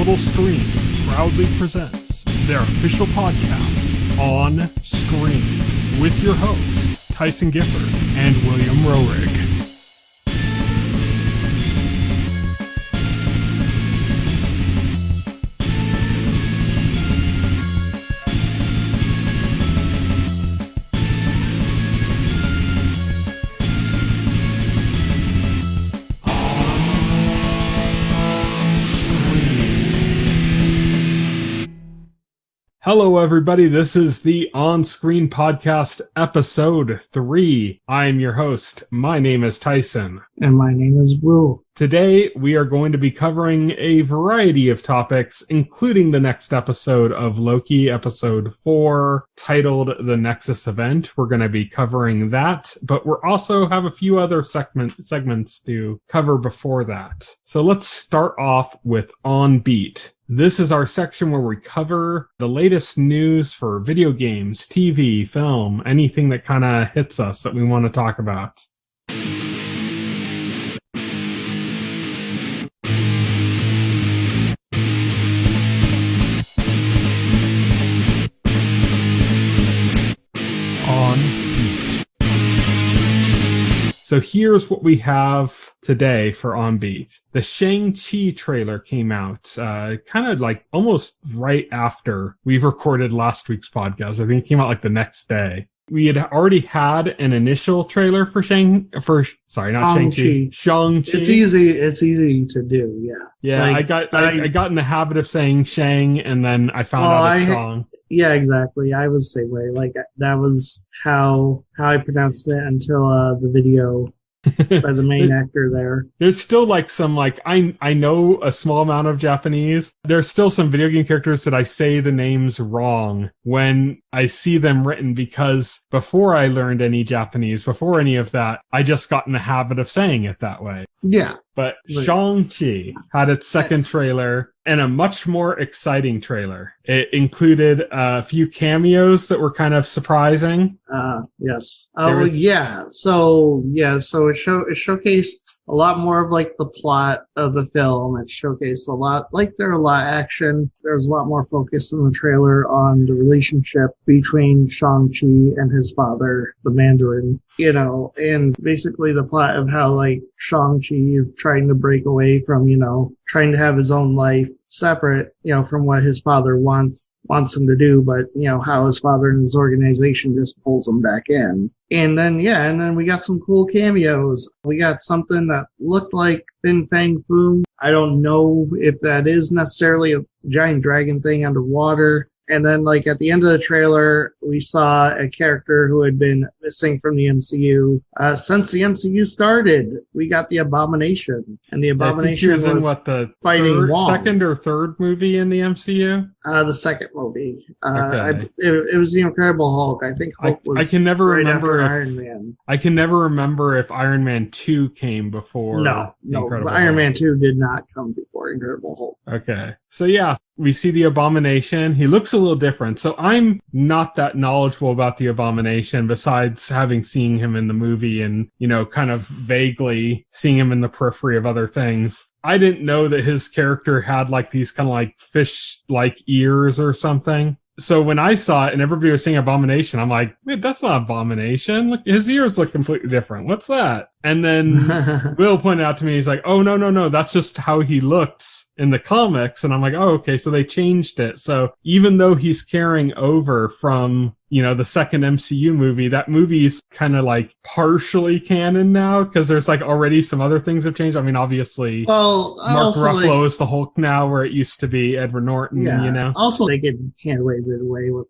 Total Screen proudly presents their official podcast, On Screen, with your hosts, Tyson Gifford and William Rohrig. Hello, everybody. This is the On-Screen Podcast, Episode 3. I am your host. My name is Tyson. And my name is Will. Today, we are going to be covering a variety of topics, including the next episode of Loki, Episode 4, titled The Nexus Event. We're going to be covering that, but we'll also have a few other segments to cover before that. So let's start off with On Beat. This is our section where we cover the latest news for video games, TV, film, anything that kind of hits us that we want to talk about. On Beat. So here's what we have today for On Beat. The Shang Chi trailer came out, kind of like almost right after we've recorded last week's podcast. I think it came out like the next day. We had already had an initial trailer for Shang Chi. Shang Chi. It's easy to do, yeah. Yeah, like, I got in the habit of saying Shang, and then I found out it's Shang. Yeah, exactly. I was the same way. Like, that was how I pronounced it until the video by the main actor there. There's still like some I know a small amount of Japanese. There's still some video game characters that I say the names wrong when I see them written, because before I learned any Japanese, before any of that, I just got in the habit of saying it that way. Yeah. But Shang-Chi had its second trailer, and a much more exciting trailer. It included a few cameos that were kind of surprising. Yes. So it showcased a lot more of like the plot of the film. It showcased a lot, like there was a lot of action. There was a lot more focus in the trailer on the relationship between Shang-Chi and his father, the Mandarin, and basically the plot of how like Shang-Chi is trying to break away from, trying to have his own life separate, from what his father wants him to do, but, how his father and his organization just pulls him back in. And then we got some cool cameos. We got something that looked like Fin Fang Foom. I don't know if that is necessarily a giant dragon thing underwater. And then, like, at the end of the trailer, we saw a character who had been missing from the MCU. Since the MCU started, we got the Abomination. And the Abomination was in the fighting Wong. Second or third movie in the MCU? The second movie. Okay. It was The Incredible Hulk. I think Hulk was I can never right remember after Iron Man. I can never remember if Iron Man 2 came before. No, Iron Man 2 did not come before Incredible Hulk. Okay. So yeah, we see the Abomination. He looks a little different. So I'm not that knowledgeable about the Abomination, besides having seen him in the movie and, kind of vaguely seeing him in the periphery of other things. I didn't know that his character had like these kind of like fish-like ears or something. So when I saw it and everybody was saying Abomination, I'm like, wait, that's not Abomination. Look, his ears look completely different. What's that? And then Will pointed out to me, he's like, oh, no, that's just how he looks in the comics. And I'm like, oh, okay, so they changed it. So even though he's carrying over from, the second MCU movie, that movie's kind of like partially canon now, because there's like already some other things have changed. I mean, obviously, Mark Ruffalo is the Hulk now, where it used to be Edward Norton, Yeah. Also, they can't wave it away with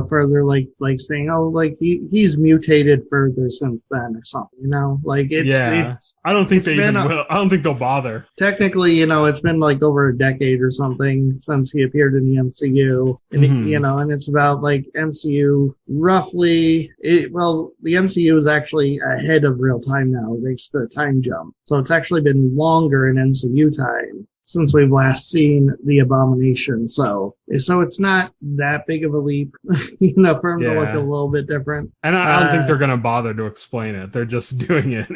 further like saying, oh, like he's mutated further since then or something, Like it's I don't think they even will. I don't think they'll bother. Technically, it's been like over a decade or something since he appeared in the MCU, and and it's about like MCU roughly. The MCU is actually ahead of real time now, thanks to the time jump. So it's actually been longer in MCU time since we've last seen the Abomination. So it's not that big of a leap, for him to look a little bit different. And I don't think they're going to bother to explain it. They're just doing it,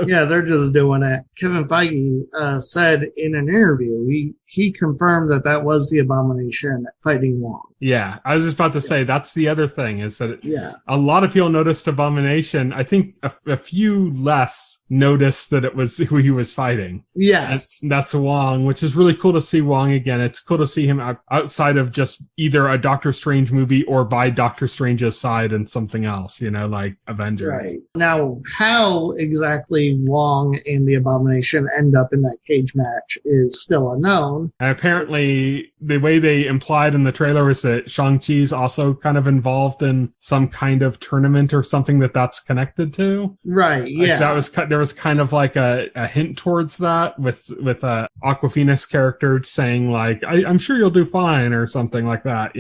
Yeah, they're just doing it. Kevin Feige said in an interview, he confirmed that was the Abomination fighting Wong. Yeah, I was just about to say, that's the other thing, is that a lot of people noticed Abomination. I think a few less noticed that it was who he was fighting. Yes. And that's Wong, which is really cool to see Wong again. It's cool to see him outside of just either a Doctor Strange movie or by Doctor Strange's side and something else, like Avengers. Right. Now, how exactly Wong and the Abomination end up in that cage match is still unknown. And apparently, the way they implied in the trailer was that Shang Chi's also kind of involved in some kind of tournament or something that's connected to. Right. Yeah. There was kind of like a hint towards that with Awkwafina's character saying like, I'm sure you'll do fine or something like that,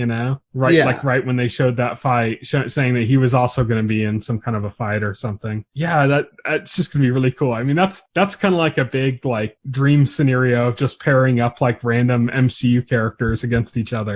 right? Yeah. Like right when they showed that fight, saying that he was also going to be in some kind of a fight or something. Yeah, that's just going to be really cool. I mean, that's kind of like a big like dream scenario of just pairing up like random MCU characters against each other,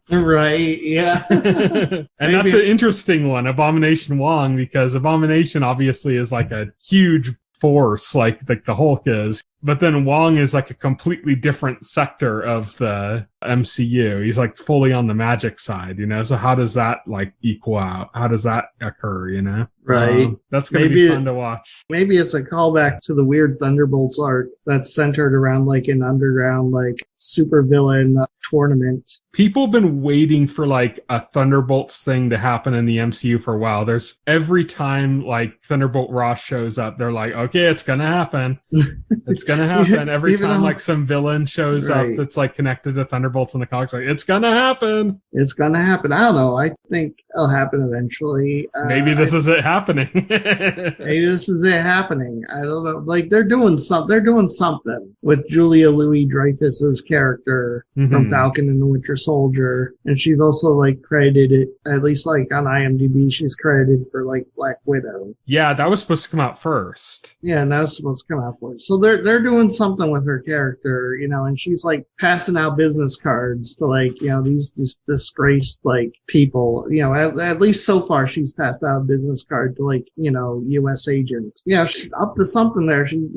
Right, yeah. And that's an interesting one, Abomination Wong, because Abomination obviously is like a huge force like the Hulk is, but then Wong is like a completely different sector of the MCU. He's like fully on the magic side, so how does that like equal out? How does that occur, Right. That's going to be fun to watch. Maybe it's a callback to the weird Thunderbolts arc that's centered around like an underground like supervillain tournament. People have been waiting for like a Thunderbolts thing to happen in the MCU for a while. There's every time like Thunderbolt Ross shows up, they're like, okay, it's going to happen. It's going to happen. Every time like some villain shows up that's like connected to Thunderbolts in the comics, like it's going to happen. It's going to happen. I don't know. I think it'll happen eventually. Maybe this is it happening. Maybe this is it happening. I don't know. Like they're doing something with Julia Louis-Dreyfus's character from Falcon and the Winter Soldier, and she's also like credited, at least like on IMDb, she's credited for like Black Widow. Yeah, that was supposed to come out first. Yeah, and that was supposed to come out first. So they're doing something with her character, and she's like passing out business cards to like these disgraced like people. At least so far she's passed out a business card to like U.S. agents. She's up to something there. She's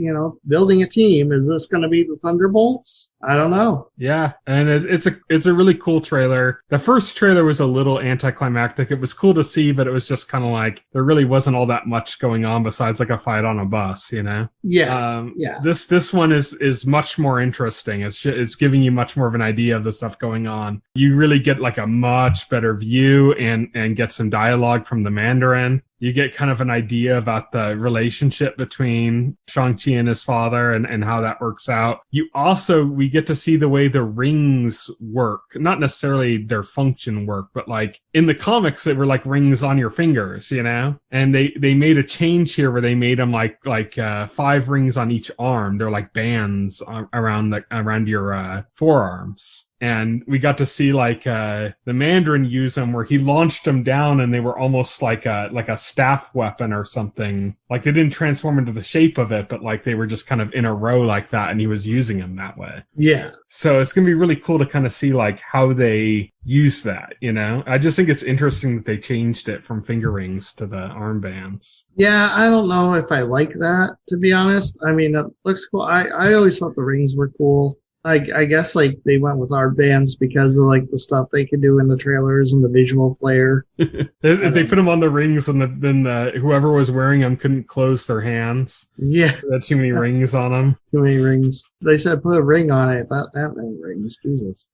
building a team. Is this going to be the Thunderbolts? I don't know. Yeah, and it's a really cool trailer. The first trailer was a little anticlimactic. It was cool to see, but it was just kind of like there really wasn't all that much going on besides like a fight on a bus, Yeah. Yeah. This one is much more interesting. It's giving you much more of an idea of the stuff going on. You really get like a much better view and get some dialogue from the Mandarin. You get kind of an idea about the relationship between Shang-Chi and his father and how that works out. We get to see the way the rings work. Not necessarily their function work, but like in the comics, they were like rings on your fingers, And they made a change here where they made them like 5 rings on each arm. They're like bands around your forearms. And we got to see like the Mandarin use them where he launched them down and they were almost like a staff weapon or something. Like they didn't transform into the shape of it, but like they were just kind of in a row like that and he was using them that way. Yeah. So it's going to be really cool to kind of see like how they use that, I just think it's interesting that they changed it from finger rings to the armbands. Yeah, I don't know if I like that, to be honest. I mean, it looks cool. I always thought the rings were cool. I guess like they went with armbands because of like the stuff they could do in the trailers and the visual flair. They put them on the rings and then whoever was wearing them couldn't close their hands. Yeah. They had too many rings on them. Too many rings. They said put a ring on it. Not that many rings. Jesus.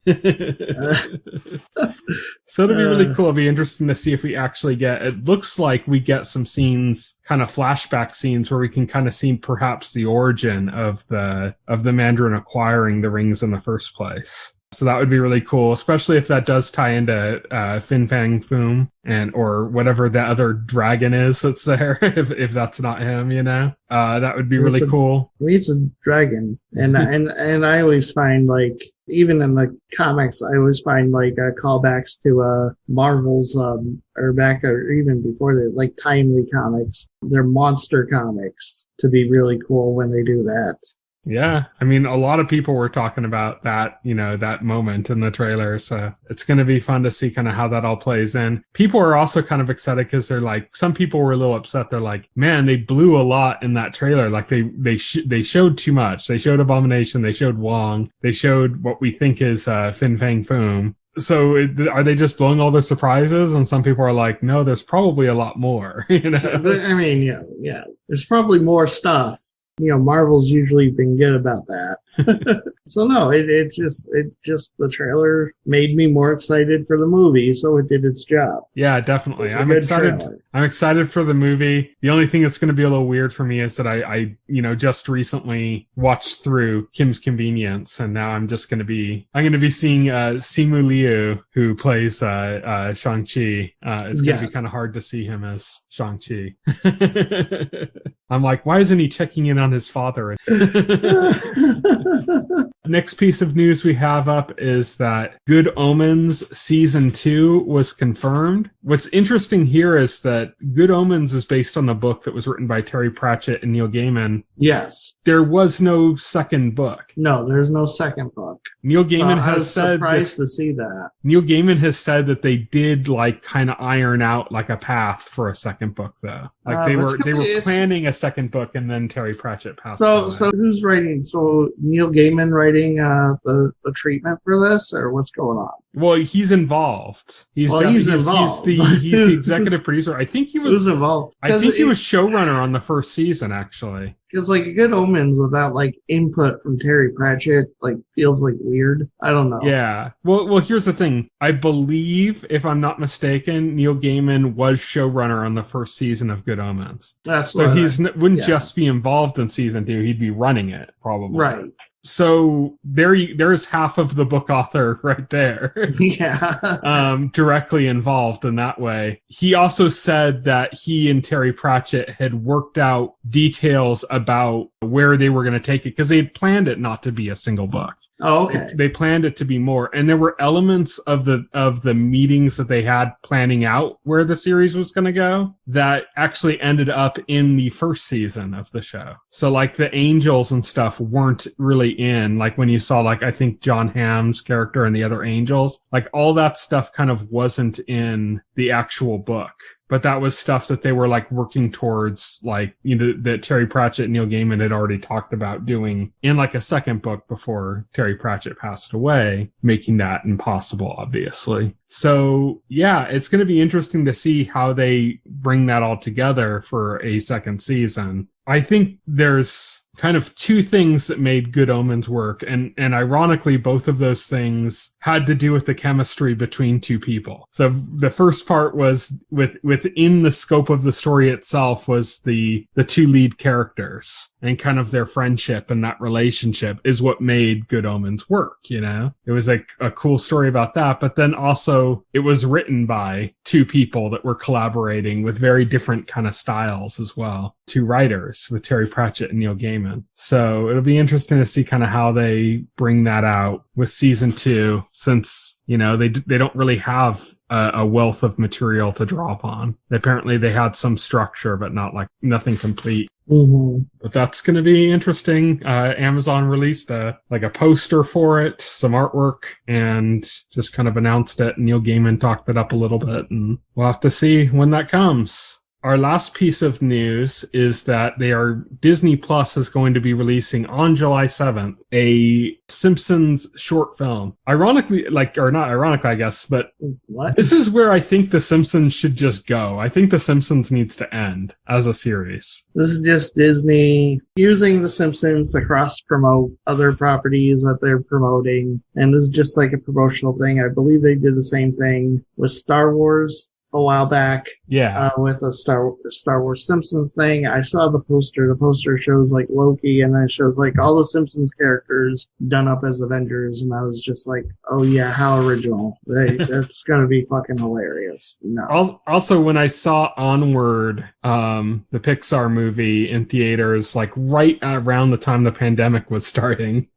So it'll be really cool. It'll be interesting to see if we actually it looks like we get some scenes, kind of flashback scenes where we can kind of see perhaps the origin of the Mandarin acquiring the rings in the first place. So that would be really cool, especially if that does tie into Fin Fang Foom or whatever the other dragon is that's there. if that's not him, that would be really cool. It's a dragon, and I always find like even in the comics, I always find like callbacks to Marvel's or even before they like timely comics. They're monster comics to be really cool when they do that. Yeah. I mean, a lot of people were talking about that, that moment in the trailer. So it's going to be fun to see kind of how that all plays in. People are also kind of excited because they're like, some people were a little upset. They're like, man, they blew a lot in that trailer. Like they showed too much. They showed Abomination. They showed Wong. They showed what we think is Fin Fang Foom. So are they just blowing all the surprises? And some people are like, no, there's probably a lot more. I mean, yeah, there's probably more stuff. Marvel's usually been good about that. So no, it just the trailer made me more excited for the movie, so it did its job. Yeah, definitely. I'm excited. Trailer. I'm excited for the movie. The only thing that's going to be a little weird for me is that I just recently watched through Kim's Convenience, and now I'm going to be seeing Simu Liu, who plays Shang-Chi. It's going to be kind of hard to see him as Shang-Chi. I'm like, why isn't he checking in on his father? Next piece of news we have up is that Good Omens Season 2 was confirmed. What's interesting here is that Good Omens is based on the book that was written by Terry Pratchett and Neil Gaiman. Yes. There was no second book. No, there's no second book. Neil Gaiman I was surprised to see that. Neil Gaiman has said that they did kind of iron out a path for a second book, though. They were planning a second book, and then Terry Pratchett passed away. So who's writing? So Neil Gaiman writing the treatment for this, or what's going on? Well, he's involved. He's involved. He's the executive producer. I think he was. Who's involved? I think he was showrunner on the first season, actually. Because Good Omens without input from Terry Pratchett feels weird. I don't know. Yeah. Well, here's the thing. I believe, if I'm not mistaken, Neil Gaiman was showrunner on the first season of Good Omens. So wouldn't just be involved in season 2. He'd be running it, probably. Right. So there's half of the book author right there. Yeah. Directly involved in that way. He also said that he and Terry Pratchett had worked out details about where they were going to take it, because they had planned it not to be a single book. Oh, okay. They planned it to be more, and there were elements of the meetings that they had planning out where the series was going to go that actually ended up in the first season of the show. So the angels and stuff weren't really in, when you saw I think John Hamm's character and the other angels, all that stuff kind of wasn't in the actual book. But that was stuff that they were working towards, that Terry Pratchett and Neil Gaiman had already talked about doing in a second book before Terry Pratchett passed away, making that impossible, obviously. So yeah, it's going to be interesting to see how they bring that all together for a second season. I think there's kind of two things that made Good Omens work, and ironically, both of those things had to do with the chemistry between two people. So the first part was within the scope of the story itself was the two lead characters and kind of their friendship, and that relationship is what made Good Omens work. It was a cool story about that, but then also it was written by two people that were collaborating with very different kind of styles as well. Two writers, with Terry Pratchett and Neil Gaiman. So it'll be interesting to see kind of how they bring that out with season 2, since, they don't really have a wealth of material to draw upon. Apparently they had some structure, but not nothing complete. Mm-hmm. But that's going to be interesting. Amazon released a poster for it, some artwork, and just kind of announced it. Neil Gaiman talked it up a little bit, and we'll have to see when that comes. Our last piece of news is that Disney Plus is going to be releasing on July 7th a Simpsons short film. Ironically, or not ironically, I guess, but what? This is where I think The Simpsons should just go. I think The Simpsons needs to end as a series. This is just Disney using The Simpsons to cross-promote other properties that they're promoting. And this is just a promotional thing. I believe they did the same thing with Star Wars a while back. Yeah. With a Star Wars Simpsons thing. I saw the poster. The poster shows Loki, and then it shows all the Simpsons characters done up as Avengers, and I was just oh yeah, how original. That's gonna be fucking hilarious. No. Also, when I saw Onward, the Pixar movie in theaters, right around the time the pandemic was starting,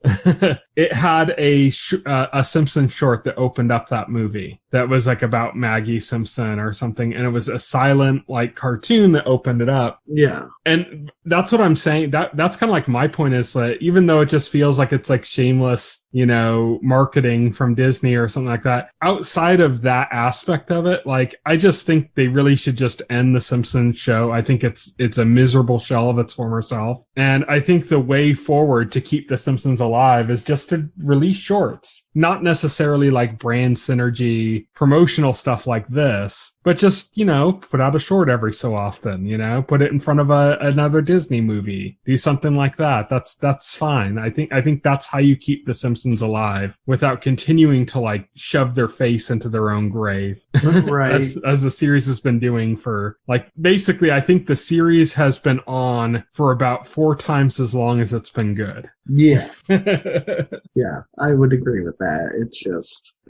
it had a Simpsons short that opened up that movie. that was like about Maggie Simpson or something, and it was a silent like cartoon that opened it up. Yeah. And that's what I'm saying. That's kind of like my point is that even though it just feels like it's like shameless, marketing from Disney or something like that, outside of that aspect of it, like I just think they really should just end the Simpsons show. I think it's a miserable shell of its former self. And I think the way forward to keep the Simpsons alive is just to release shorts, not necessarily like brand synergy, promotional stuff like this, but just, put out a short every so often, put it in front of another Disney movie, do something like that. That's fine. I think that's how you keep the Simpsons alive without continuing to like shove their face into their own grave. Right. as the series has been doing for like, basically, I think the series has been on for about 4 times as long as it's been good. Yeah. Yeah, I would agree with that.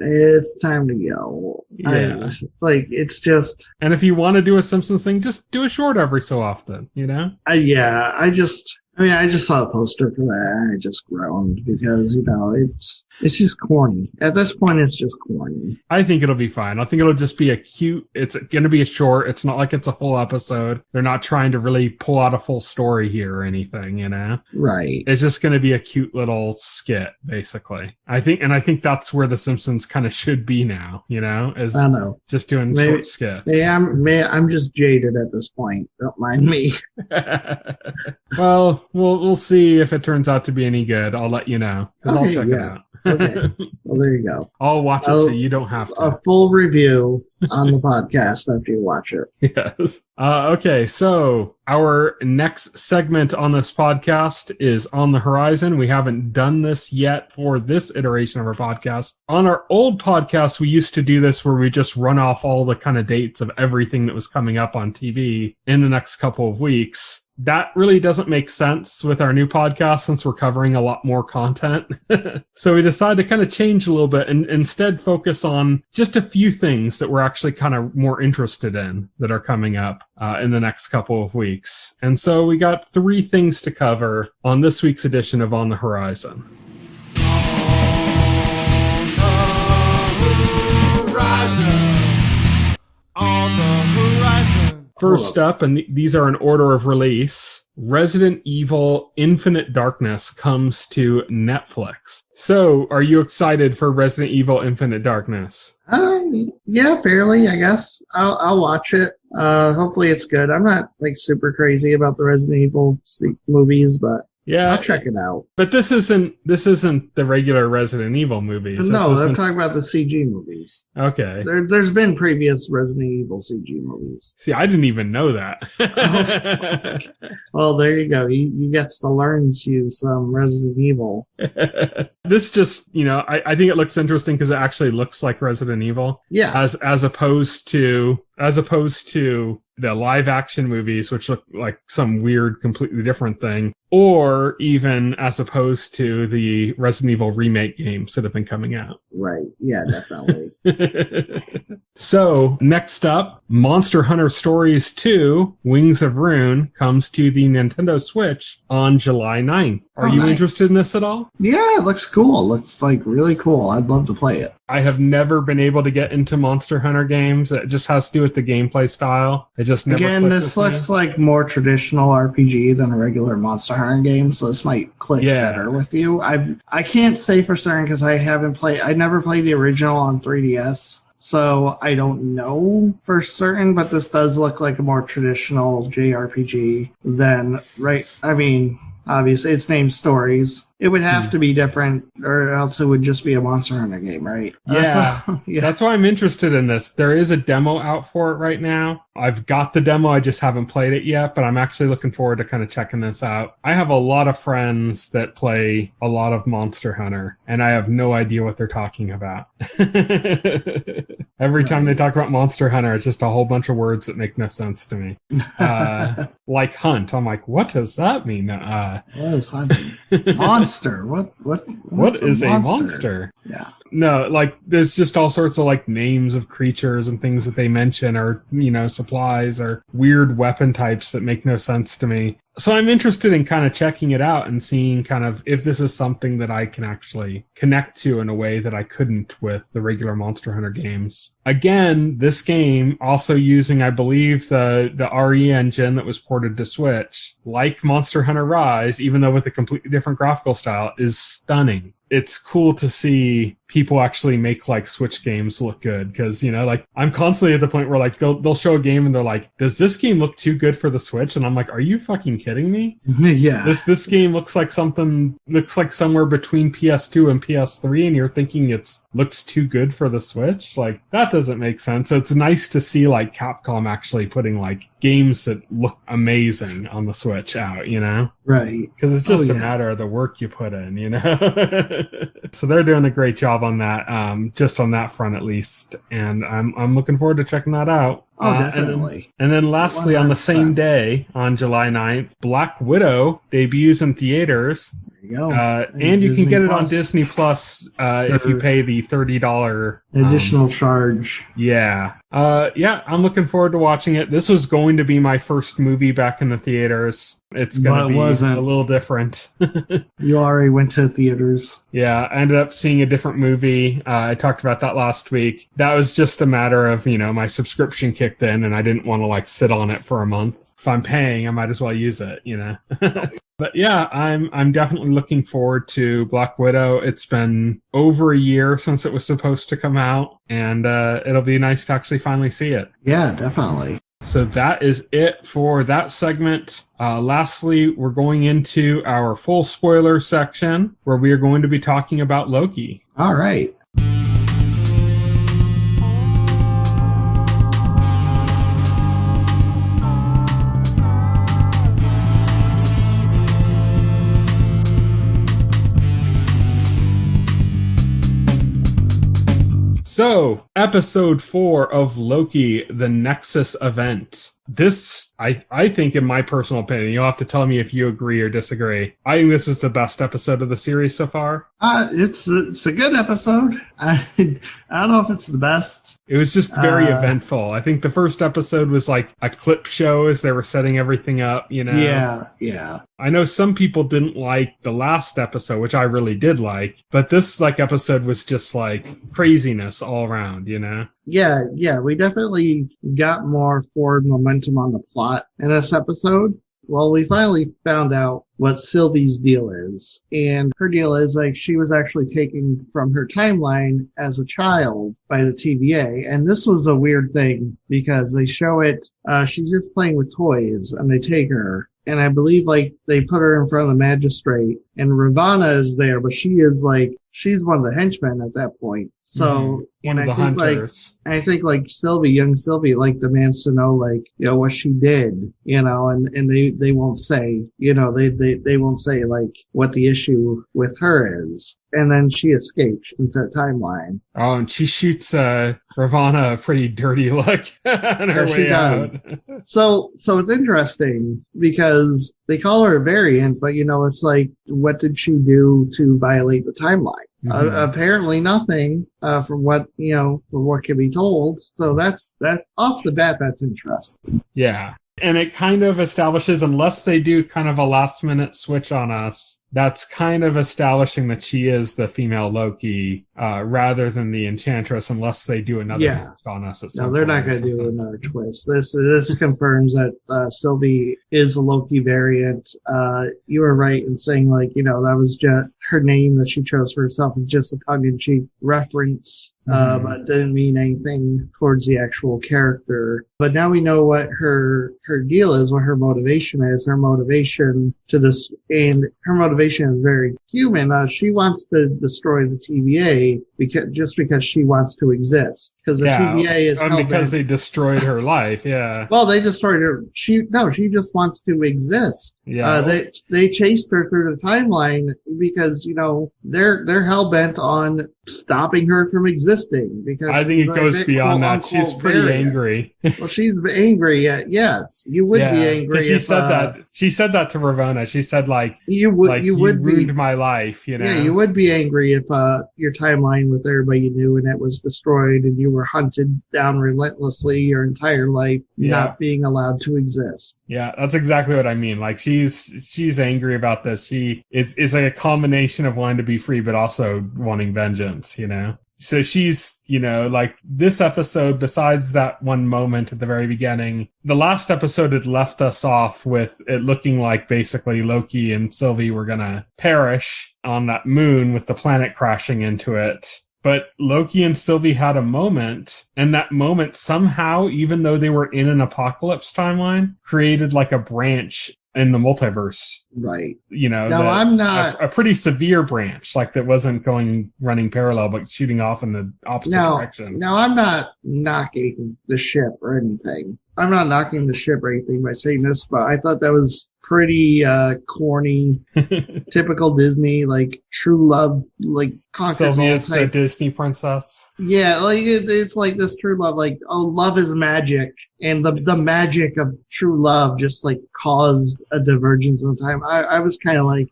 It's time to go. Yeah. It's just. And if you want to do a Simpsons thing, just do a short every so often, I just saw a poster for that and I just groaned because, it's just corny. At this point, it's just corny. I think it'll be fine. I think it'll just be it's going to be a short. It's not like it's a full episode. They're not trying to really pull out a full story here or anything, Right. It's just going to be a cute little skit, basically. I think that's where the Simpsons kind of should be now, is I know. Just doing short skits. I'm just jaded at this point. Don't mind me. Well, we'll see if it turns out to be any good. I'll let you know because I'll check it out. Okay. Well, there you go. I'll watch it so you don't have to. A full review on the podcast after you watch it. Yes. Okay, so our next segment on this podcast is On the Horizon. We haven't done this yet for this iteration of our podcast. On our old podcast, we used to do this where we just run off all the kind of dates of everything that was coming up on TV in the next couple of weeks. That really doesn't make sense with our new podcast since we're covering a lot more content. So we decided to kind of change a little bit and instead focus on just a few things that we're actually kind of more interested in that are coming up in the next couple of weeks. And so we got 3 things to cover on this week's edition of On the Horizon. On the horizon. First up, and these are in order of release, Resident Evil Infinite Darkness comes to Netflix. So, are you excited for Resident Evil Infinite Darkness? Yeah, fairly, I guess. I'll watch it. Hopefully it's good. I'm not super crazy about the Resident Evil movies, but yeah, I'll check it out. But this isn't the regular Resident Evil movies. No, I'm talking about the CG movies. Okay. There's been previous Resident Evil CG movies. See, I didn't even know that. Well, there you go. You get to learn some Resident Evil. This just, I think it looks interesting because it actually looks like Resident Evil. Yeah. As opposed to the live action movies, which look like some weird, completely different thing, or even as opposed to the Resident Evil remake games that have been coming out. Right. Yeah, definitely. So, next up, Monster Hunter Stories 2, Wings of Ruin, comes to the Nintendo Switch on July 9th. Are you interested in this at all? Yeah, it looks cool. It looks really cool. I'd love to play it. I have never been able to get into Monster Hunter games. It just has to do with the gameplay style. It just never Again, this looks like more traditional RPG than a regular Monster Hunter game, so this might click better with you. I can't say for certain because I never played the original on 3DS, so I don't know for certain, but this does look like a more traditional JRPG than, obviously it's named Stories. It would have to be different, or else it would just be a Monster Hunter game, right? Yeah. That's why I'm interested in this. There is a demo out for it right now. I've got the demo, I just haven't played it yet, but I'm actually looking forward to kind of checking this out. I have a lot of friends that play a lot of Monster Hunter, and I have no idea what they're talking about. Every time they talk about Monster Hunter, it's just a whole bunch of words that make no sense to me. Like hunt. I'm like, what does that mean? What is hunting? Monster. What is a monster? Yeah. No, there's just all sorts of names of creatures and things that they mention, or supplies or weird weapon types that make no sense to me. So I'm interested in kind of checking it out and seeing kind of if this is something that I can actually connect to in a way that I couldn't with the regular Monster Hunter games. Again, this game also using, I believe, the RE engine that was ported to Switch, like Monster Hunter Rise, even though with a completely different graphical style, is stunning. It's cool to see people actually make like Switch games look good, because like I'm constantly at the point where like they'll show a game and they're like, does this game look too good for the Switch? And I'm like, are you fucking kidding me? Yeah, this game looks like somewhere between PS2 and PS3, and you're thinking it's looks too good for the Switch? Like, that doesn't make sense. So it's nice to see like Capcom actually putting like games that look amazing on the Switch out, right, because it's just a matter of the work you put in. So they're doing a great job on that, just on that front at least, and I'm looking forward to checking that out. Oh, definitely. And then lastly, 100%. On the same day, on July 9th, Black Widow debuts in theaters. There you go. And you can get it on Disney Plus if you pay the $30 additional charge. Yeah. I'm looking forward to watching it. This was going to be my first movie back in the theaters. It's going to be a little different. You already went to theaters. Yeah, I ended up seeing a different movie. I talked about that last week. That was just a matter of, my subscription kicked in and I didn't want to like sit on it for a month. If I'm paying, I might as well use it, But yeah, I'm definitely looking forward to Black Widow. It's been over a year since it was supposed to come out, and it'll be nice to actually finally see it. Yeah, definitely. So that is it for that segment. Lastly, we're going into our full spoiler section where we are going to be talking about Loki. All right. So, episode 4 of Loki, the Nexus Event. This, I think, in my personal opinion, you'll have to tell me if you agree or disagree. I think this is the best episode of the series so far. It's a good episode. I don't know if it's the best. It was just very eventful. I think the first episode was like a clip show as they were setting everything up, Yeah. I know some people didn't like the last episode, which I really did like, but this episode was just like craziness all around, Yeah, we definitely got more forward momentum on the plot in this episode. Well, we finally found out what Sylvie's deal is. And her deal is like she was actually taken from her timeline as a child by the TVA. And this was a weird thing because they show it, she's just playing with toys and they take her. And I believe they put her in front of the magistrate and Ravana is there, but she's one of the henchmen at that point. So, one of the hunters. I think Sylvie, young Sylvie, demands to know, what she did, and they won't say, they won't say, what the issue with her is. And then she escapes into that timeline. Oh, and she shoots Ravana a pretty dirty look on her way out. So it's interesting because they call her a variant, but it's what did she do to violate the timeline? Apparently nothing, from what can be told. So that off the bat, that's interesting. Yeah. And it kind of establishes, unless they do kind of a last minute switch on us, that's kind of establishing that she is the female Loki, rather than the Enchantress, unless they do another twist on us at some point. No, they're not going to do another twist. This confirms that Sylvie is a Loki variant. You were right in saying that was just her name that she chose for herself is just a tongue-in-cheek reference, but didn't mean anything towards the actual character. But now we know what her deal is, what her motivation is. Her motivation to this, and her motivation is very human. She wants to destroy the TVA because she wants to exist. Because the TVA is because they destroyed her life. Yeah. Well, they destroyed her. She just wants to exist. Yeah. They chased her through the timeline because they're hell bent on stopping her from existing. Because I think it goes beyond that. She's pretty angry. Well, she's angry. Yes, you would be angry. She said that. She said that to Ravonna. She said you ruined my life. Yeah, you would be angry if your timeline timeline with everybody you knew, and it was destroyed, and you were hunted down relentlessly your entire life, not being allowed to exist. Yeah, that's exactly what I mean. Like, she's angry about this. It's like a combination of wanting to be free, but also wanting vengeance, you know? So she's, you know, like, this episode, besides that one moment at the very beginning, the last episode had left us off with it looking like basically Loki and Sylvie were gonna perish on that moon with the planet crashing into it. But Loki and Sylvie had a moment, and that moment somehow, even though they were in an apocalypse timeline, created like a branch in the multiverse. Right. You know, no, I'm not a pretty severe branch, like that wasn't running parallel, but shooting off in the opposite direction. No, I'm not knocking the ship or anything. I'm not knocking the ship or anything by saying this, but I thought that was pretty corny, typical Disney, like true love, like conquers Sylvia's all type. The Disney princess. Yeah, like it's like this true love, like, oh, love is magic, and the magic of true love just like caused a divergence in time. I was kind of like,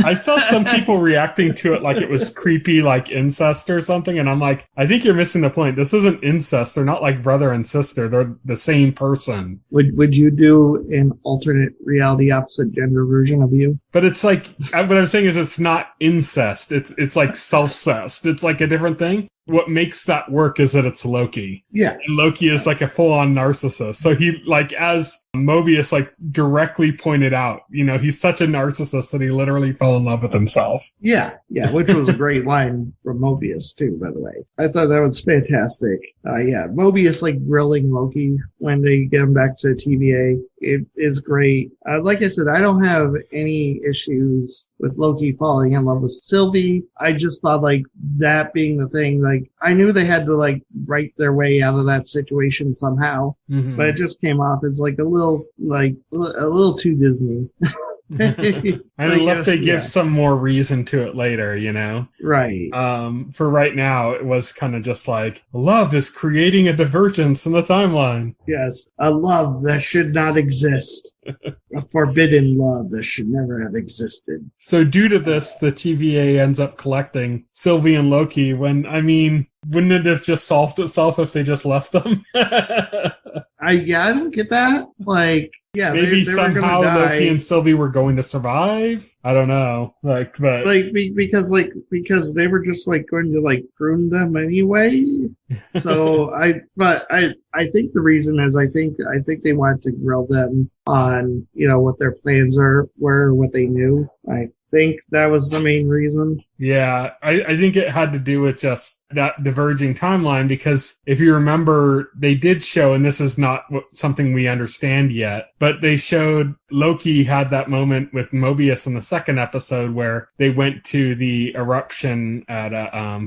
I saw some people reacting to it like it was creepy, like incest or something, and I'm like, I think you're missing the point. This isn't incest. They're not like brother and sister. They're the same person. Would you do an alternate reality opposite gender version of you? But it's like, what I'm saying is it's not incest. It's like self-cest. It's like a different thing. What makes that work is that it's Loki. Yeah. And Loki is like a full-on narcissist. So he, like, as Mobius, like, directly pointed out, you know, he's such a narcissist that he literally fell in love with himself. Yeah, which was a great line from Mobius, too, by the way. I thought that was fantastic. Mobius, like, grilling Loki when they get him back to TVA. It is great. Like I said, I don't have any issues with Loki falling in love with Sylvie. I just thought, like, that being the thing, like, I knew they had to, like, write their way out of that situation somehow, but it just came off as, like, a little too Disney. And unless they give some more reason to it later, you know? Right. For right now, it was kind of just like, love is creating a divergence in the timeline. Yes, a love that should not exist. A forbidden love that should never have existed. So due to this, the TVA ends up collecting Sylvie and Loki when, I mean, wouldn't it have just solved itself if they just left them? I don't get that. Like, yeah, maybe they somehow were gonna die. Loki and Sylvie were going to survive. I don't know. Because they were just like going to like prune them anyway. So I think the reason is I think they wanted to grill them on, you know, what their plans were, what they knew. I think that was the main reason. Yeah, I think it had to do with just that diverging timeline, because if you remember, they did show, and this is not something we understand yet, but they showed Loki had that moment with Mobius in the second episode where they went to the eruption at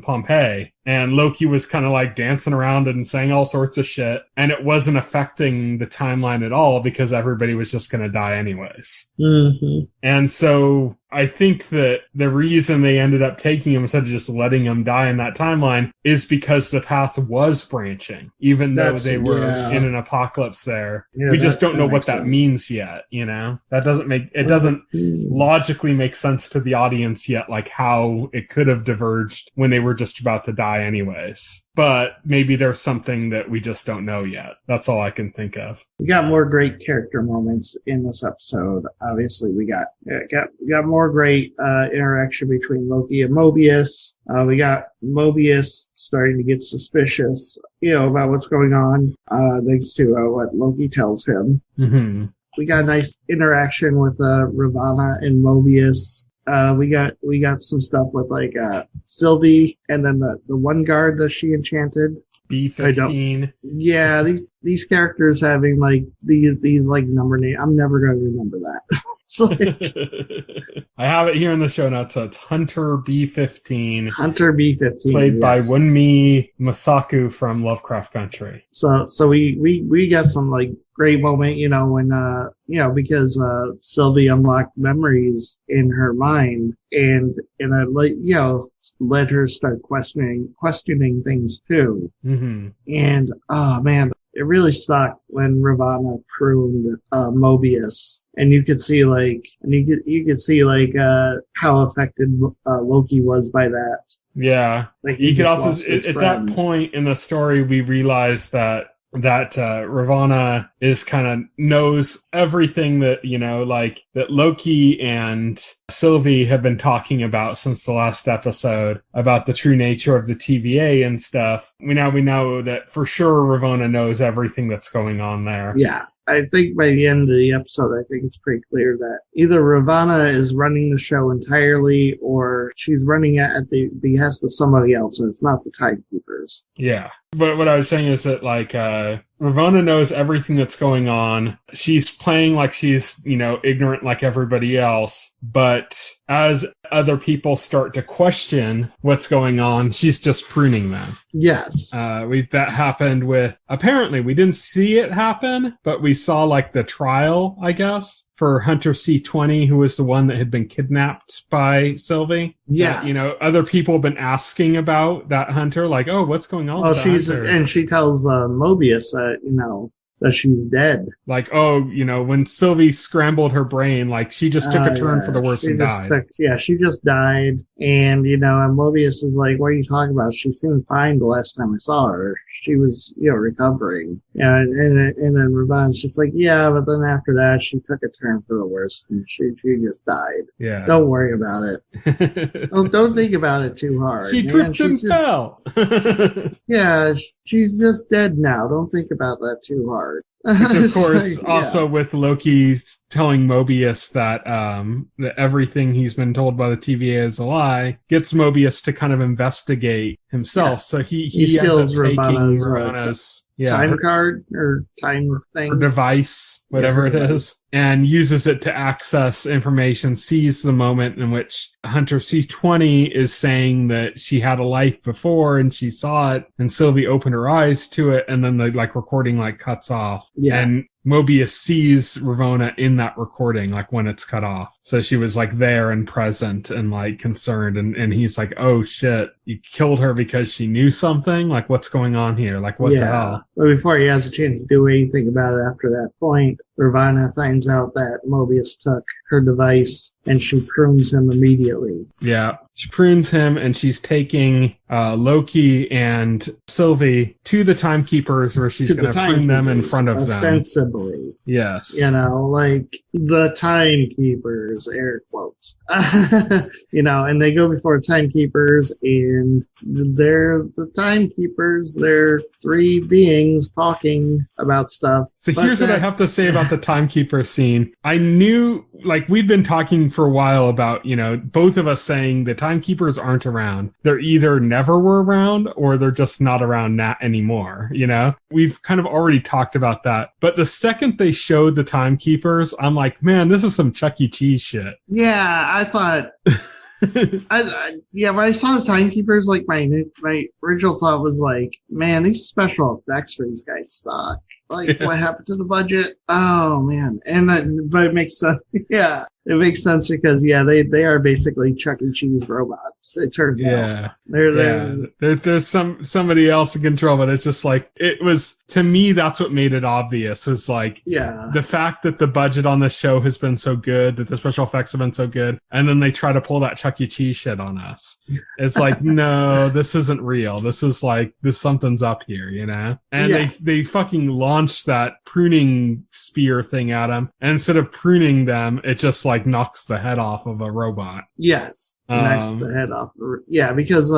Pompeii, and Loki was kind of like dancing around and saying all sorts of shit, and it wasn't affecting the timeline at all because everybody was just going to die anyways. Mm-hmm. And so I think that the reason they ended up taking him instead of just letting him die in that timeline is because the path was branching, even though they were in an apocalypse there. Yeah, we just don't know what that means yet, you know? That doesn't logically make sense to the audience yet, like how it could have diverged when they were just about to die anyways. But maybe there's something that we just don't know yet. That's all I can think of. We got more great character moments in this episode. Obviously, we got more great interaction between Loki and Mobius. We got Mobius starting to get suspicious, you know, about what's going on, thanks to what Loki tells him. Mm-hmm. We got a nice interaction with Ravonna and Mobius. We got some stuff with like Sylvie and then the one guard that she enchanted. B-15. Yeah, these characters having like these like number names. I'm never going to remember that. I have it here in the show notes. So it's Hunter B-15. Hunter B-15, played by Wunmi Masaku from Lovecraft Country. So we got some like great moment, you know, when because Sylvie unlocked memories in her mind, and let her start questioning things too. Mm-hmm. And oh man, it really sucked when Ravonna pruned Mobius, and you could see how affected Loki was by that. Yeah. Like, You could also, at that point in the story, we realized that Ravonna is kind of knows everything that, like that Loki and Sylvie have been talking about since the last episode about the true nature of the TVA and stuff. We know that for sure Ravonna knows everything that's going on there. Yeah. I think by the end of the episode, I think it's pretty clear that either Ravonna is running the show entirely or she's running it at the behest of somebody else, and it's not the Timekeepers. Yeah. But what I was saying is that, like, Ravonna knows everything that's going on. She's playing like she's, ignorant like everybody else. But as other people start to question what's going on, she's just pruning them. Yes. That happened with, apparently we didn't see it happen, but we saw like the trial, I guess, for Hunter C-20, who was the one that had been kidnapped by Sylvie. Yes. Other people have been asking about that Hunter, like, oh, what's going on with that Hunter? And she tells Mobius that, that she's dead. Like, when Sylvie scrambled her brain, like, she just took a turn for the worse and died. She just died. And, and Mobius is like, what are you talking about? She seemed fine the last time I saw her. She was, recovering. Yeah, and then Ravonne's just like, yeah, but then after that, she took a turn for the worse, and she just died. Yeah. Don't worry about it. don't think about it too hard. She tripped and fell. Yeah, she's just dead now. Don't think about that too hard. Which, of course, also with Loki telling Mobius that everything he's been told by the TVA is a lie, gets Mobius to kind of investigate himself. Yeah. So he ends up taking Ravonna's time card or time thing, or device, whatever it is, and uses it to access information, sees the moment in which Hunter C-20 is saying that she had a life before and she saw it, and Sylvie opened her eyes to it, and then the recording cuts off. Yeah. And Mobius sees Ravonna in that recording, when it's cut off. So she was there and present and concerned. And he's like, oh shit, you killed her because she knew something? What's going on here? What the hell? But before he has a chance to do anything about it after that point, Ravonna finds out that Mobius took her device and she prunes him immediately. Yeah. She prunes him and she's taking Loki and Sylvie to the Timekeepers where she's going to prune them in front of them. Ostensibly. Yes. The Timekeepers, air quotes. And they go before Timekeepers and they're the Timekeepers. They're three beings talking about stuff. So here's what I have to say about the Timekeeper scene. I knew, we'd been talking for a while about, both of us saying the Timekeepers aren't around. They're either never were around or they're just not around anymore, We've kind of already talked about that. But the second they showed the Timekeepers, I'm like, man, this is some Chuck E. Cheese shit. Yeah, I thought... when I saw the Timekeepers, my original thought was man, these special effects for these guys suck. What happened to the budget? Oh man. But it makes sense. Yeah. It makes sense because they are basically Chuck E. Cheese robots. It turns out. There's somebody else in control, but it's just it was, to me, that's what made it obvious. It was the fact that the budget on the show has been so good, that the special effects have been so good, and then they try to pull that Chuck E. Cheese shit on us. It's no, this isn't real. This is something's up here, And they fucking launched that pruning spear thing at them, and instead of pruning them, it just knocks the head off of a robot. Yes, knocks the head off. Yeah, because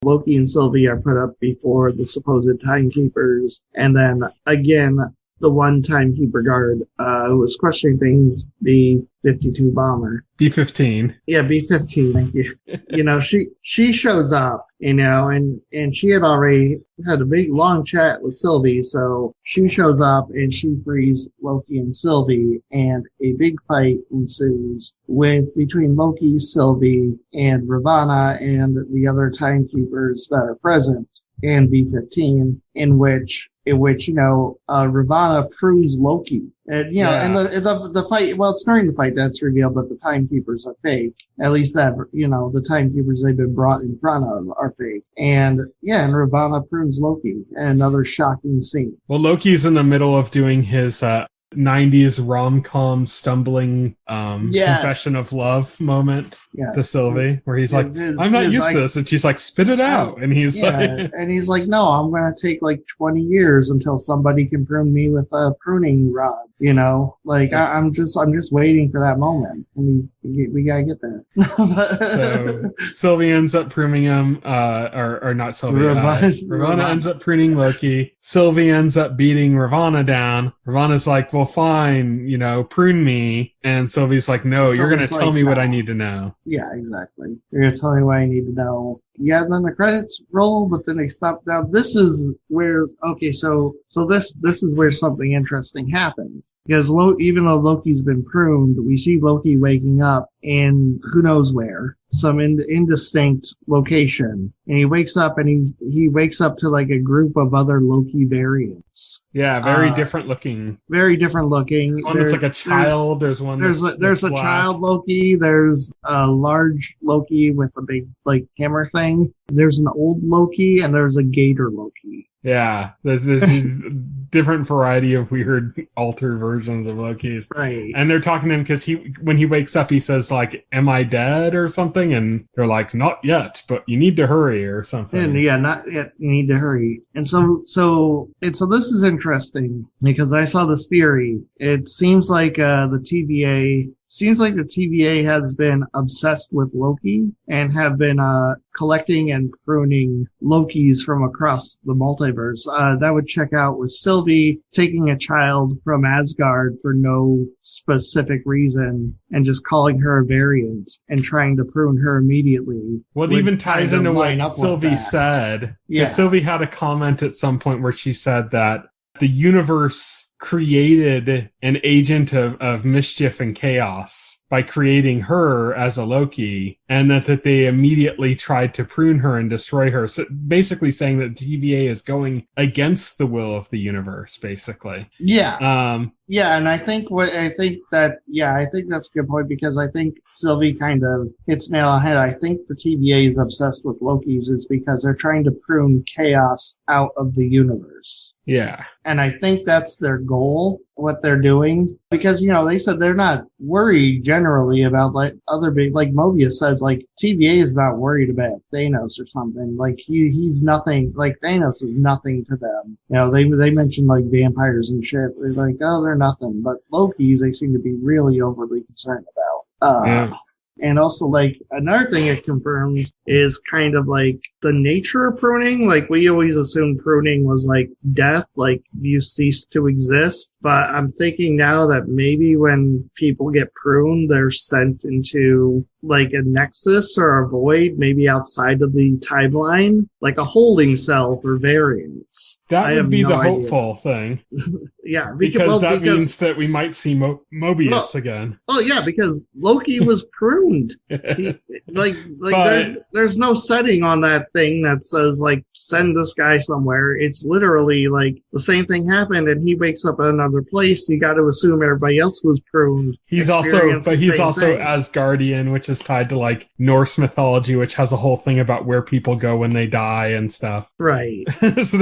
Loki and Sylvie are put up before the supposed Timekeepers, and then again the one Timekeeper guard who was questioning things, B-52 bomber. B-15. Yeah, B-15, thank you. She shows up, and she had already had a big, long chat with Sylvie, so she shows up and she frees Loki and Sylvie, and a big fight ensues between Loki, Sylvie, and Ravonna and the other Timekeepers that are present, and B-15, in which in which, Ravonna prunes Loki. And, and the fight, well, it's during the fight that's revealed that the timekeepers are fake. At least that, the timekeepers they've been brought in front of are fake. And Ravonna prunes Loki. Another shocking scene. Well, Loki's in the middle of doing his, 90s rom-com stumbling confession of love moment to Sylvie, where he's like, I'm not used to this. And she's like, spit it out. And he's like, and he's like, no, I'm going to take like 20 years until somebody can prune me with a pruning rod, I'm just waiting for that moment. And we got to get that. So Sylvie ends up pruning him, or not Sylvie. Ravonna ends up pruning Loki. Sylvie ends up beating Ravonna down. Ravonna's like, well, fine, prune me. And Sylvie's like, no, you're going to tell me what I need to know. Yeah, exactly. You're going to tell me what I need to know. Yeah, then the credits roll, but then they stop. Now, this is where, so this is where something interesting happens. Because even though Loki's been pruned, we see Loki waking up in who knows where, some indistinct location. And he wakes up and he wakes up to like a group of other Loki variants. Yeah, very different looking. Very different looking. There's one that's like a child. There's one there's a child Loki. There's a large Loki with a big like hammer thing. There's an old Loki and there's a gator Loki. Yeah, there's these different variety of weird altered versions of Lokis. Right. And they're talking to him because when he wakes up, he says like, am I dead or something? And they're like, not yet, but you need to hurry or something. And not yet. You need to hurry. And so this is interesting because I saw this theory. It seems like the TVA has been obsessed with Loki and have been collecting and pruning Lokis from across the multiverse. That would check out with Sylvie taking a child from Asgard for no specific reason and just calling her a variant and trying to prune her immediately. Well, it even ties into what Sylvie said. Yeah. Sylvie had a comment at some point where she said that the universe created an agent of mischief and chaos by creating her as a Loki, and that they immediately tried to prune her and destroy her. So basically saying that TVA is going against the will of the universe, basically. Yeah. And I think that's a good point because I think Sylvie kind of hits nail on the head. I think the TVA is obsessed with Loki's is because they're trying to prune chaos out of the universe. Yeah. And I think that's their goal, what they're doing, because, they said they're not worried generally about like other big, like Mobius says, like TVA is not worried about Thanos or something. Like he's nothing, like Thanos is nothing to them. They mentioned like vampires and shit. They're like, oh, they're nothing. But Loki's, they seem to be really overly concerned about. And also, like, another thing it confirms is kind of like the nature of pruning. Like, we always assumed pruning was like death, like you cease to exist. But I'm thinking now that maybe when people get pruned, they're sent into like a nexus or a void, maybe outside of the timeline, like a holding cell for variants. That would be the hopeful thing. Yeah. Because that means that we might see Mobius again. Oh, yeah, because Loki was pruned. There's no setting on that thing that says, like, send this guy somewhere. It's literally, like, the same thing happened, and he wakes up at another place. You got to assume everybody else was pruned. He's also Asgardian, which is tied to, like, Norse mythology, which has a whole thing about where people go when they die and stuff. Right. So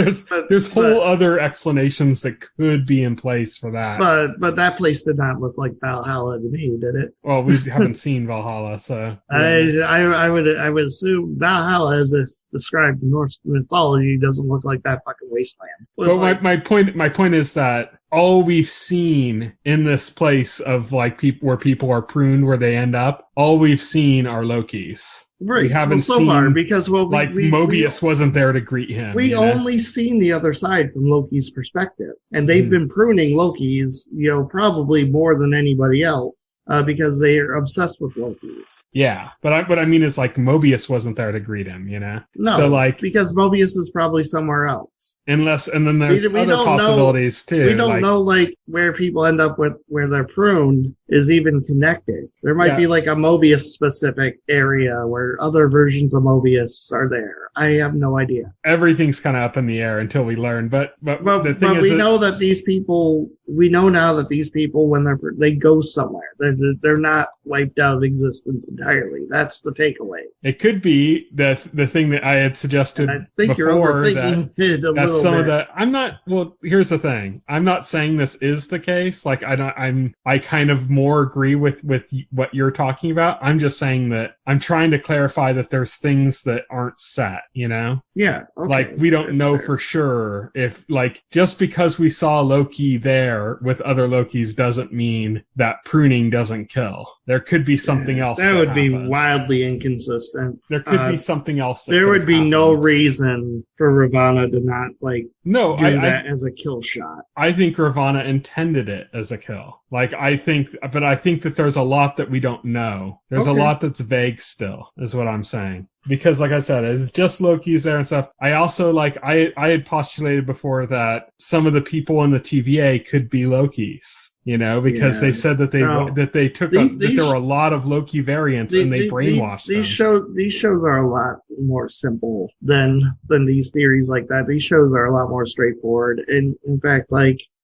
there's whole other explanations that could be in place for that. But that place did not look like Valhalla to me, did it? Well, we haven't seen Valhalla, so yeah. I would assume Valhalla, as it's described in Norse mythology, doesn't look like that fucking wasteland. But my point is that all we've seen in this place of like where people are pruned, where they end up, all we've seen are Lokis. Right. We haven't so seen far because Mobius wasn't there to greet him. We only seen the other side from Loki's perspective, and they've been pruning Loki's, probably more than anybody else, because they are obsessed with Loki's. Yeah, but I mean, it's like Mobius wasn't there to greet him, No, so like because Mobius is probably somewhere else. And then there's other possibilities too. We don't know, like where people end up with where they're pruned is even connected. There might be like a Mobius specific area where other versions of Mobius are there. I have no idea. Everything's kind of up in the air until we learn. But the thing is, we know that these people. We know now that these people, when they go somewhere, they're not wiped out of existence entirely. That's the takeaway. It could be the thing that I had suggested. And I think before, you're overthinking it a little some bit. of the. I'm not. Well, here's the thing. I'm not saying this is the case. Like I kind of more agree with what you're talking about. I'm just saying that I'm trying to clarify that there's things that aren't set. You know. Yeah. Okay. Like we don't know for sure if like just because we saw Loki there with other Lokis doesn't mean that pruning doesn't kill. There could be something else. That would be wildly inconsistent. There could be something else. There would be no reason for Ravonna to not do that as a kill shot. I think Ravonna intended it as a kill. Like I think that there's a lot that we don't know. There's a lot that's vague still, is what I'm saying. Because like I said, it's just Loki's there and stuff. I also I had postulated before that some of the people in the TVA could be Lokis, you know, because they said that that there were a lot of Loki variants and they brainwashed them. These shows are a lot more simple than these theories like that. These shows are a lot more straightforward. And in fact,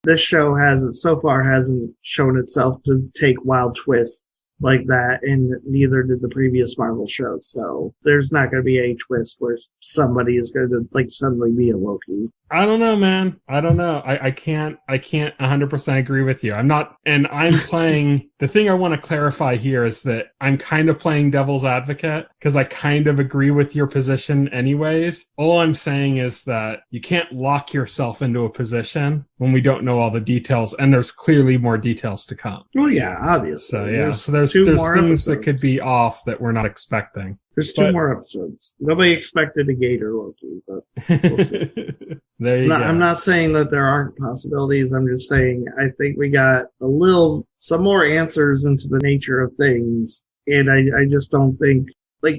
this show hasn't shown itself to take wild twists like that, and neither did the previous Marvel shows. So there's not going to be a twist where somebody is going to suddenly be a Loki. I don't know, man. I don't know. I can't 100% agree with you. I'm playing, the thing I want to clarify here is that I'm kind of playing devil's advocate because I kind of agree with your position anyways. All I'm saying is that you can't lock yourself into a position when we don't know all the details, and there's clearly more details to come. Well, yeah, obviously. So there's things episodes that could be off that we're not expecting. There's two more episodes. Nobody expected a Gator Loki, but we'll see. There you go. I'm not saying that there aren't possibilities. I'm just saying I think we got some more answers into the nature of things. And I just don't think,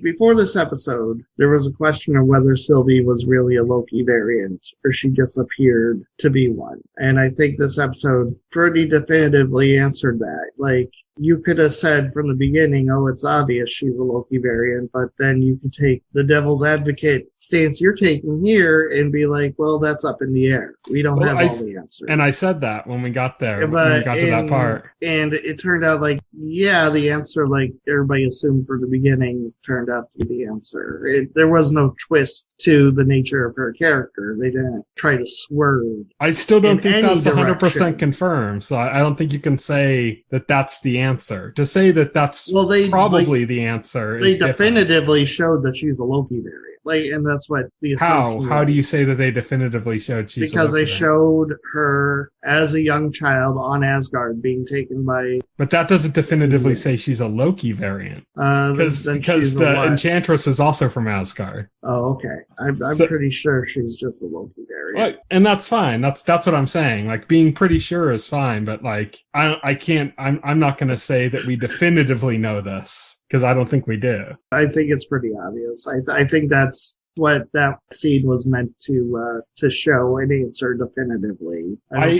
before this episode, there was a question of whether Sylvie was really a Loki variant or she just appeared to be one. And I think this episode pretty definitively answered that. You could have said from the beginning, oh, it's obvious she's a Loki variant, but then you could take the devil's advocate stance you're taking here and be like, well, that's up in the air. We don't have all the answers. And I said that when we got there, when we got to that part. And it turned out the answer, everybody assumed from the beginning, turned out to be the answer. There was no twist to the nature of her character. They didn't try to swerve. I still don't think that's 100% confirmed. So I don't think you can say that that's the answer. To say that that's probably the answer. They definitively showed that she's a Loki variant. And that's what the assumption How do you say that they definitively showed she's because they showed her as a young child on Asgard being taken by... But that doesn't definitively say she's a Loki variant. Because the Enchantress is also from Asgard. Oh, okay. I'm pretty sure she's just a Loki variant. Well, and that's fine. That's what I'm saying. Being pretty sure is fine, but I can't... I'm not going to say that we definitively know this. Because I don't think we do. I think it's pretty obvious. I think that's what that scene was meant to show and answer definitively. I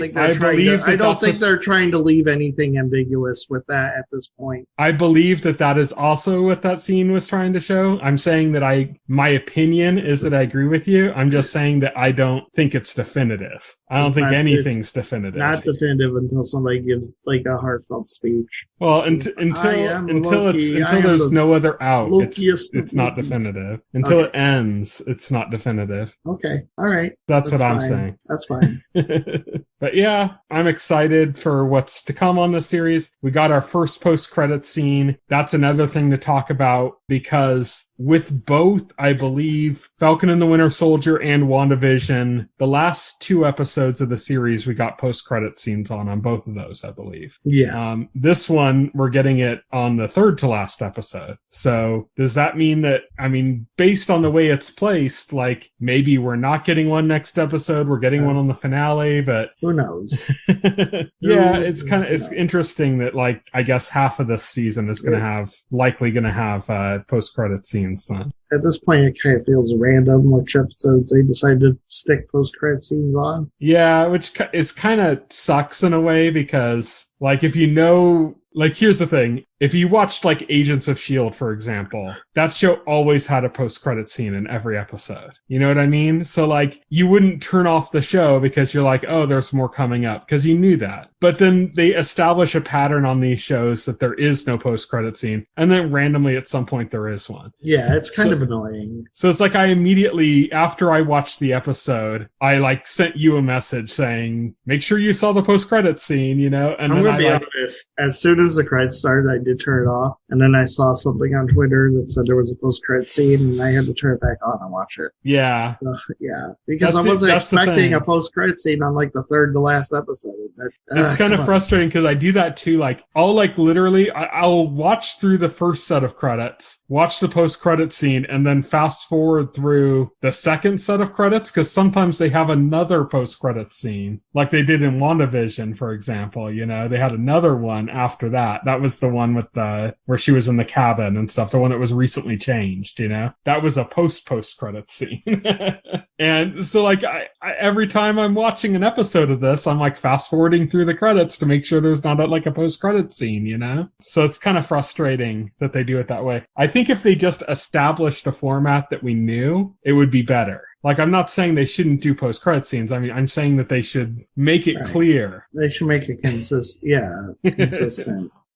don't think they're trying to leave anything ambiguous with that at this point. I believe that is also what that scene was trying to show. I'm saying that my opinion is that I agree with you. I'm just saying that I don't think it's definitive. I don't think anything's definitive. Not definitive until somebody gives a heartfelt speech. Well, until there's no other out, it's not definitive. Until it ends, it's not definitive. Okay. All right. That's what I'm saying. That's fine. But yeah, I'm excited for what's to come on the series. We got our first post-credits scene. That's another thing to talk about because with both, I believe, Falcon and the Winter Soldier and WandaVision, the last 2 episodes of the series, we got post-credit scenes on both of those, I believe. Yeah. This one, we're getting it on the 3rd to last episode. So does that mean that, based on the way it's placed, maybe we're not getting one next episode, we're getting one on the finale, but... Who who knows? Yeah, it's interesting that, like, I guess half of this season is likely gonna have post-credit scenes. So. At this point, it kind of feels random which episodes they decide to stick post-credit scenes on. Yeah, which it's kind of sucks in a way because, like, if you know, like, here's the thing. If you watched, like, Agents of S.H.I.E.L.D., for example, that show always had a post-credit scene in every episode. You know what I mean? So, like, you wouldn't turn off the show because you're like, oh, there's more coming up, because you knew that. But then they establish a pattern on these shows that there is no post-credit scene, and then randomly at some point there is one. Yeah, it's kind of annoying. So it's like I immediately, after I watched the episode, I, like, sent you a message saying, make sure you saw the post-credit scene, you know? And I'm going to be honest. As soon as the credits started, I did turn it off. And then I saw something on Twitter that said there was a post-credit scene, and I had to turn it back on and watch it. Yeah. Yeah. Because I wasn't expecting a post-credit scene on, like, the third to last episode. It's kind of frustrating because I do that too. Like, I'll, like, literally, I'll watch through the first set of credits, watch the post-credit scene, and then fast forward through the second set of credits, because sometimes they have another post-credit scene, like they did in WandaVision, for example. You know, they had another one after that. That was the one with where she was in the cabin and stuff, the one that was recently changed, you know? That was a post-credit scene. And so, like, I every time I'm watching an episode of this, I'm, like, fast-forwarding through the credits to make sure there's not a post-credit scene, you know? So it's kind of frustrating that they do it that way. I think if they just established a format that we knew, it would be better. Like, I'm not saying they shouldn't do post-credit scenes. I mean, I'm saying that they should make it clear. They should make it consistent.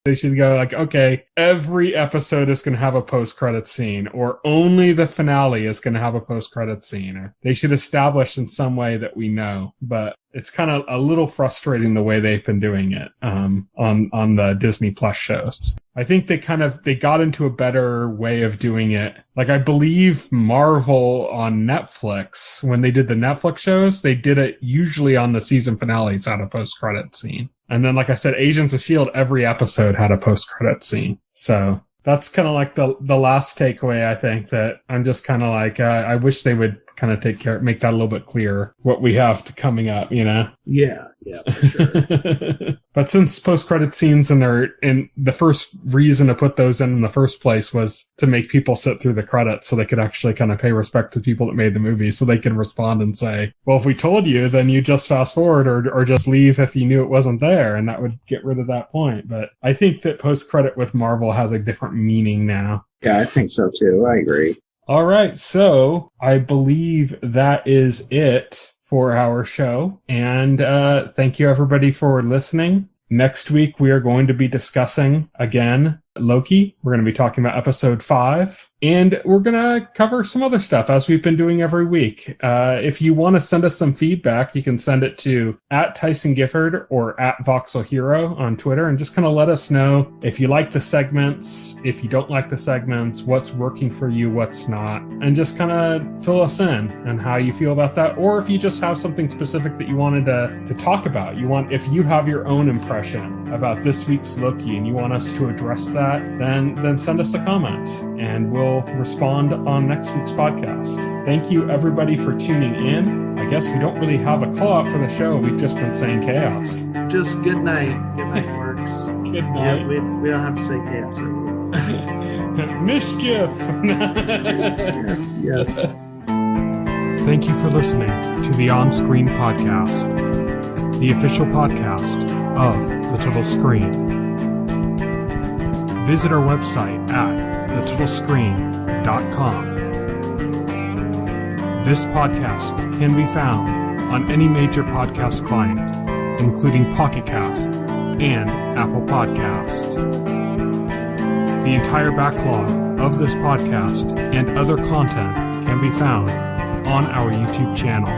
They should go like, okay, every episode is going to have a post-credit scene, or only the finale is going to have a post-credit scene. Or they should establish in some way that we know. But it's kind of a little frustrating the way they've been doing it on the Disney Plus shows. I think they got into a better way of doing it. Like, I believe Marvel on Netflix, when they did the Netflix shows, they did it usually on the season finales had a post-credit scene. And then, like I said, Agents of S.H.I.E.L.D., every episode had a post-credit scene. So that's kind of like the last takeaway, I think, that I'm just kind of like, I wish they would kind of make that a little bit clearer, what we have coming up, you know? Yeah, for sure. But since post-credit scenes and the first reason to put those in the first place was to make people sit through the credits so they could actually kind of pay respect to the people that made the movie, so they can respond and say, well, if we told you, then you just fast forward or just leave if you knew it wasn't there, and that would get rid of that point. But I think that post-credit with Marvel has a different meaning now. Yeah, I think so too. I agree. All right, so I believe that is it for our show. And thank you, everybody, for listening. Next week, we are going to be discussing, again, Loki. We're going to be talking about episode 5. And we're going to cover some other stuff, as we've been doing every week. If you want to send us some feedback, you can send it to @TysonGifford or @VoxelHero on Twitter, and just kind of let us know if you like the segments, if you don't like the segments, what's working for you, what's not, and just kind of fill us in and how you feel about that. Or if you just have something specific that you wanted to talk about, if you have your own impression about this week's Loki and you want us to address that, then send us a comment and we'll respond on next week's podcast. Thank you, everybody, for tuning in. I guess we don't really have a call out for the show. We've just been saying chaos. Just good night. Good night works. Good night. Yeah, we don't have to say chaos anymore. Mischief. Yes. Thank you for listening to the OnScreen podcast, the official podcast of The Little Screen. Visit our website at thetittlescreen.com. This podcast can be found on any major podcast client, including Pocket Cast and Apple Podcast. The entire backlog of this podcast and other content can be found on our YouTube channel.